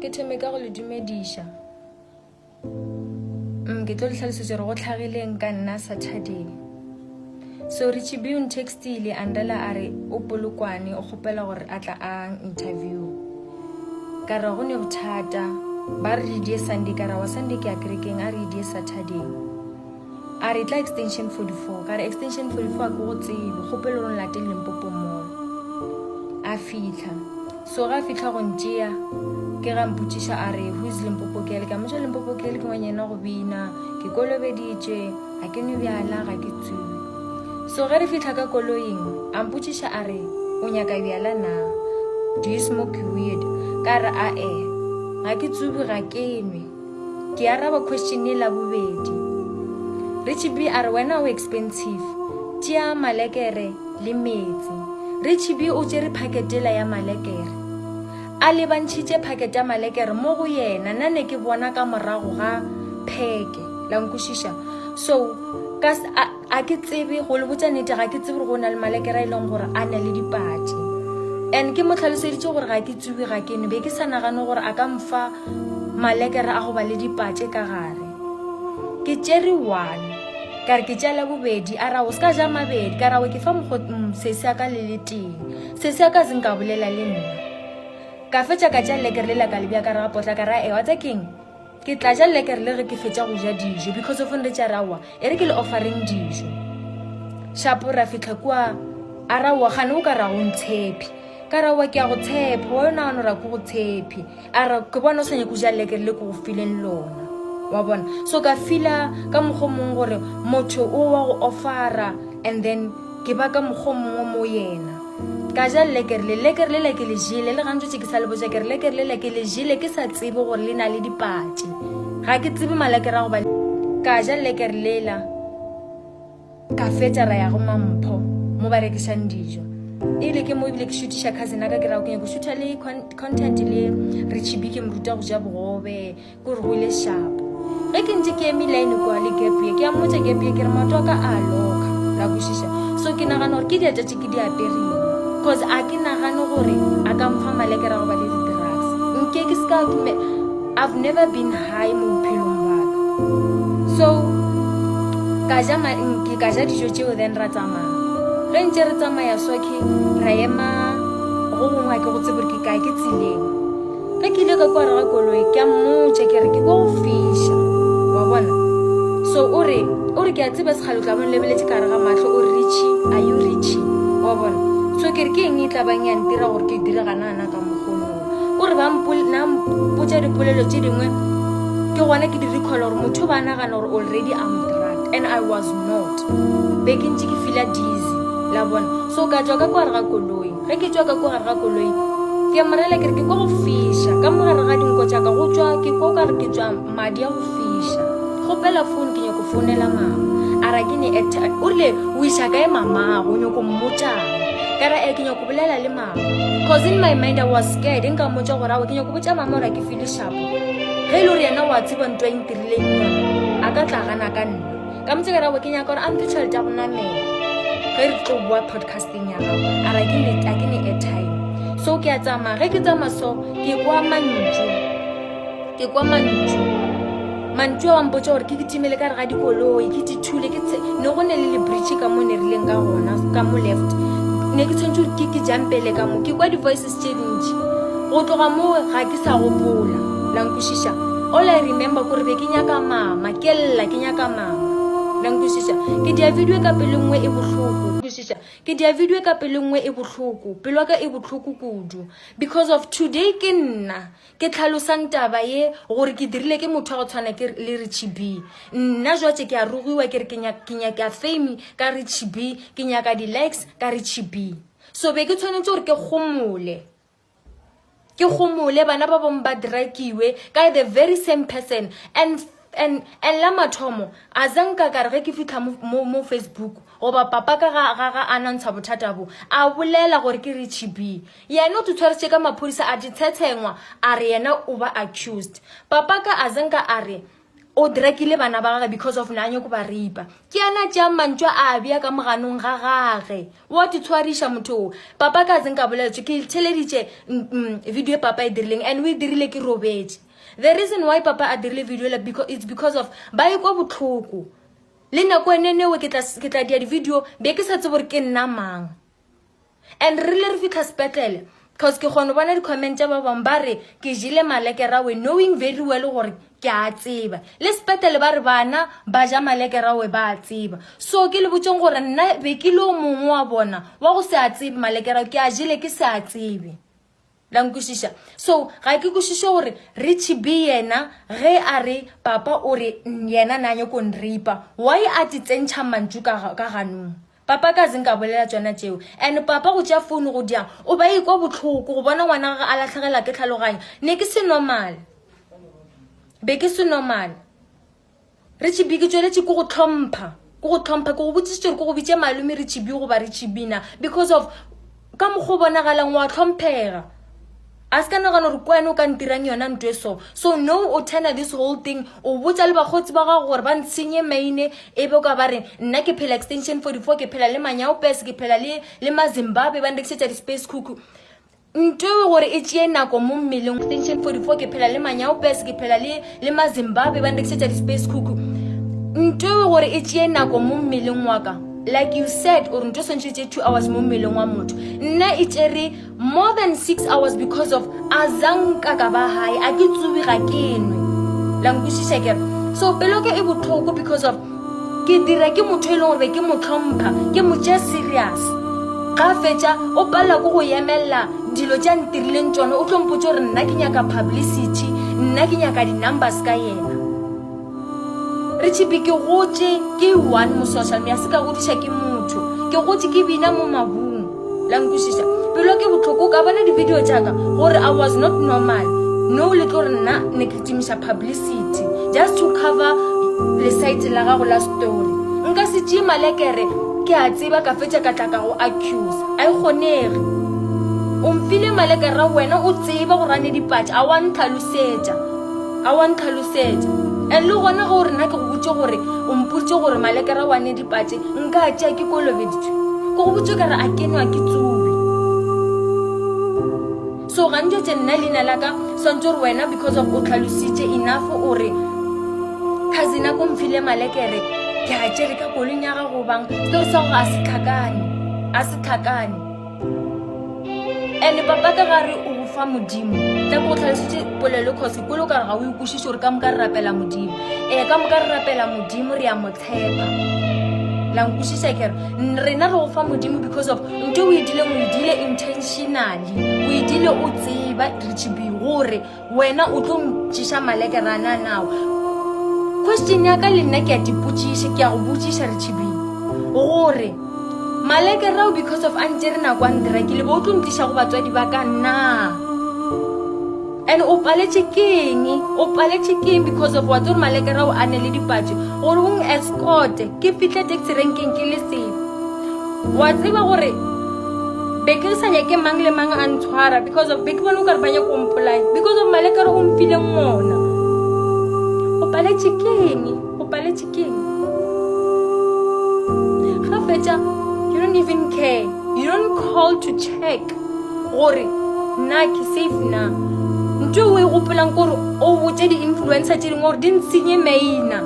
ke themeka go le dumedisha. Ke tlo le tlhalosetsa re go tlhagileng ka nna Saturday. So Richie B on textile andela are o polokwane o gopela gore a tla a interview. Ka ra go ne bothata ba re di Sunday ka ra wa Sunday ke a kerekeng a re di Saturday. A re tla extension 44 ka re extension 44 go tsebe gopela re late Limpopo mall. A fitla. So ga fitla go ntšea ke ga mputisha a re who is Limpopo ke le ka mo Limpopo ke le ke ngwana go bina ke kolobeditše a ke no bjala ga ke tsube. So ga re fitla ka koloing a mputisha a re o nyaka bjala na, do you smoke weed? Ka re a ga ke tsube ga ke nwe. Ke araba question e la bobedi. Richie B a re wena o expensive tia malekere le metsi. Richie B o tšere paketela ya malekere a le bantšhitše pakete ya malekere mo go yena nna ne ke bona ka morago ga pheke la nkušiša. So ka a ke tsebe go le botša nnete ga ke tsebe gore go na le malekere a e leng gore a na le dipatši, and ke mo tlhaloseditše gore ga ke tsube ga ke be ke sa nagane gore a ka mfa malekere a go ba le dipatši ka gare. Ke tšere one ka re ke tšala bobedi a ra o se ka ja mabedi ka ra o ke fa sese ya ka le le teng sese ya ka se nka bolela le nna ka fetša ka tša lekere le la ka lebja ka re ga potla ka ra wa tsa keng ke tla ja lekere le ge ke fetša go ja dijo because of nre tša rawa e re ke le offering dijo shapo ra fitlha kua a ra wa gane o ka ra go ntshepi ka ra wa ke a go tshepa wa yona gano ra ko go tshepi a ra ke bona o sa nyako ja lekere le ko go fileng lona wa bona. So ka fila ka mogomong gore motho o wa go offera and then ke ba ka mogomong mo yena ka ja lekere le la ke le jile le gantse ke sa le botsa ke lekere le la ke le jile ke sa tsebe gore le na le dipatši ga ke tsebe malekere go ba ka ja lekere le la ka fetša ra ya go Mampho mo ba rekisang dijo ile ke mo ibile ke shootisha cousin ka ke ra go shoota le content le Richie B ke mruta go ja bogobe go re go ile sharp ge ke ntse ke emiline kwa le gap ye ke a mmotsa gap ye ke re matwa ka a loka la kwishisha. So ke nagana gore ke di tšatši ke di apereng because a ke nagane gore a ka mfa malekere go ba le di-drugs nke ke ska I've never been high mo bophelong ba ka. So ka ja dijo tšeo then ra tsamaya ge ntse re tsamaya soke ra ema go gongwe ke go tsebe ke kae ke tseleng ge ke ile ka kwa re ga koloi ke a mmotsa ke re ke go fisha wa bona. So o re ke a tseba sekgalo tla bone lebeletse ka re ga matlho o Richie are you Richie wa bona. So ke re ke eng e tla bang ya ntira gore ke dire ganana ka mogolong o re ba mpotsa dipolelo tše dingwe ke gona ke di recall gore motho ba nagana gore already I'm drugged and I was not be ke ntse ke feel dizzy la bona. So ka tswa ka kwa re ga koloi ge ke tswa ka kwa re ga koloi ke morela ke re ke go fisha ka mogare ga dinko tša ka go tswa ke go ka re ke tswa madi ya go fisha gopela phone ke nyako founela mama a ra ke ne o rile o isha kae mama go nyako mmotsa ka ra ke nyako bolela le mama because in my mind I was scared nka mmotsa gore a ke nyako botsa mama ra ke feel sharp ge le re yena wa tseba ntwa intirileng yona a ka tla gana ka nna ka motse ka ra ke nyaka gore a mphe tšhelete ya go namela ge re tlo bua podcasting ya gago a ra ke ne airtime. So ke a tsamaya ge ke tsamaya so ke kwa mantšu wa mpotsa gore ke timele ka re ga dikoloi ke dithule ne go ne le bridge ka mo ne rileng ka gona ka mo left ne ke tshwantse gore ke jampele ka mo ke kwa di-voices tše dintši go tloga mo ga ke sa gopola la nkwešiša. All I remember kore be ke nyaka mama ke lla ke nyaka mama la nkwešiša. Ke dia video ka pele nngwe e bohloko ke dia video ka pele nngwe e bohloko pelo ka e bohloko kudu because of today ke nna ke tlhalosang taba ye gore ke dirile ke motho wa go tshwana ke le Richie B. Nna jwatse ke a rugiwa ke re ke nyaka fame ka Richie B ke nyaka di-likes ka Richie B. So be ke tshwanetse gore ke gomole bana ba bong ba drakiwe ka the very same person and la mathomo a zanka ka re ge ke fitlha mo Facebook goba papa ka ga anantsha bothata bo a bolela gore ke Richie B. Yena o tshwaretse ka maphodisa a ditshetsengwa a re yena o ba accused. Papa ka a zanka a re o drekile bana ba gagwe because of nanyo ko ba ripa ke ana tša mantšwa a bia ka moganong ga gage wa tshwarisha motho papa ka zeng ka bolela ke theleditše video papa e dirileng and we dirile ke robetse the reason why papa a dirile video la because of ba e kwa botlhoko le nako enenewe ke tla dia di video be ke sa tsebo re ke nna mang and really re fitla spetlele because ke gone bona di comment tsa ba bang ba re ke jile malekerawe knowing very well gore ke a tseba le spetele ba re bana ba ja malekerawe ba a tseba so ke le botsong gore nna be ke lo mongwe wa bona wa go se a tsebe malekerawe ke a jile ke se a tsebe la nkushisha so ga ke kushisha gore Richie B yena ge a re papa o re yena nanyo ko nripa why a tsentsha mantšu ka ganong papa ka zeng ka bolela tsona tšeo and papa go tšea phone go diang o ba e kwa botlhoko go bona ngwana ga a latlhegela ke tlhaloganya ne ke se normal be ke se normal Richie B ke tsweletše ko go tlhompha ko go botsitse ko go bitse malome Richie B go ba Richie B na because of ka mo go bonagalang wa tlhomphega aska na gana re kwena o ka ntirang yona ntwe so no o turn this whole thing o botsa le bagotsi ba ga gore ba ntsenye maine e be ka ba re nna ke phela extension 44 ke phela le manyao pes ke phela le maZimbabwe ba ndeksetsa di space cook ntwe gore e tšee nako mo mmeleng extension 44 ke phela le manyao pes ke phela le maZimbabwe ba ndeksetsa di space cook ntwe gore e tšee nako mo mmeleng wa ka like you said or ntwe sentse 2 hours mo mmeleng wa motho nna e tšere more than 6 hours because of azanka ka ba hae a ke tsubi ga kenwe la nkushisha ke so pelo ke e botlhoko because of ke dira ke motho e leng gore ke motlhompha ke mo tšea serious ga fetša o palla go go yemella dilo tša ntirileng tsone o tlompotse gore nna ke nyaka publicity nna ke nyaka di-numbers ka yena Richie B ke gotse ke one mo social media se ka godisha ke motho ke gotse ke bina mo mabung la nkushisha pelo ke botlhoko ka bona di video tšaka gore I was not normal no le gore nna ne ke timisha publicity just to cover le site la gago la story nka se tšee malekere ke a tseba ka fetša ka tla ka go accuse a e kgonege o mfile malekere wena o tseba gore a ne dipatša a wa ntlhalosetša and le gona gore nna ke go botse gore o mpotse gore malekere wa ne dipatše nka tšea ke kolobeditšwe ko go botse ka re a kenwa ke tsubi so gantse tše nna leina la ka swantse gore wena because of o tlhalositše enough ore cousin a ko mfile malekere ke a tšere ka kolong ya gago bang story sa gore a se tlhakane and papa ka gare o fa modimo tla go tlhalositše polelo cause polo ka ga o ikušiše gore ka moka re rapela modimo ka moka re rapela modimo re a mo tshepa la nkušiša kere rena re go fa modimo because of ntho o e dile intentionally o e dile o tseba Richie B gore wena o tlo ntšiša malekerana nao question ya ka le nna ke a dipotšiše ke a go botšiša Richie B gore malekerao because of antere nako a ndirakile bo o tlo ntliša go batswadi ba ka nna and o paletše keng because of wa tsore malekerao a ne le dipatše gore o escorte ke fitlhe taxi rankeng ke le sebe wa tseba gore be ke sa nyake mang le mang a ntshwara because of be ke bona o ka re ba nyako mpolaya because of malekere o mfileng ngona o paletše keng ga fetša you don't even care you don't call to check gore nna ke safe na ntho o e gopelang gore o botse di-influencer tše dingwe gore di ntsenye maina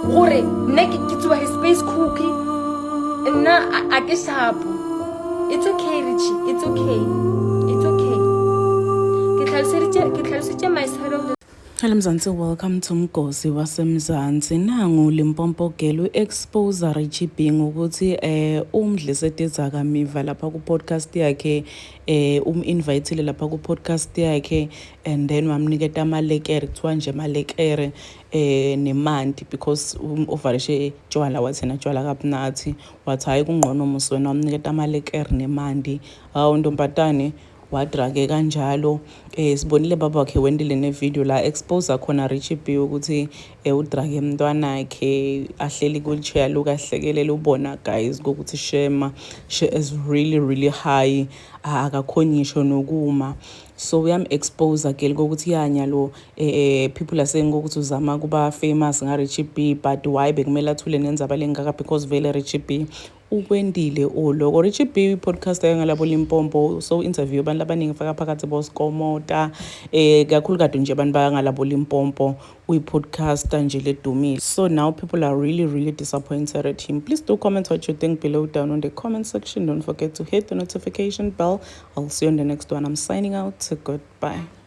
gore nna ke tsewa space cookie nna a ke shapo it's okay Richie it's okay ke tlhalositše my side of the Hello Mzansi, welcome to Mgosi wasemzansi. Nangu Limpopo Girl expose Richie B ngokuthi umdlise tezakamiva lapha ku podcast yakhe invitele lapha ku podcast yakhe and then wamniketa amalekere kuthiwa nje amalekere nemanti because uvarishe tshwala wathena tshwala kabunathi wathi hayi kungqono muswena wamniketa amalekere nemanti hawu ntompatane wadrage kanjalo sibonile baba wakhe wendile ne video la expose khona Richie B ukuthi udrage umntwana wakhe ahleli wheelchair lokahlekelela ubona guys ukuthi she is really high akakhonyisho nokuma so uyam-expose ke ukuthi yanya lo people are saying ukuthi uzama kuba famous nga-Richie B, but why bekumele athule nenzaba lengaka because vele Richie B ukwendile oloko. Richie B podcast yangalabo Limpopo, so interview abantu abaningi faka phakathi boSkomota kakhulu kade nje abantu bangalabo Limpopo uyi-podcaster nje ledumile. So now people are really disappointed at him. Please do comment what you think below down on the comment section. Don't forget to hit the notification bell. I'll see you on the next one. I'm signing out. Goodbye.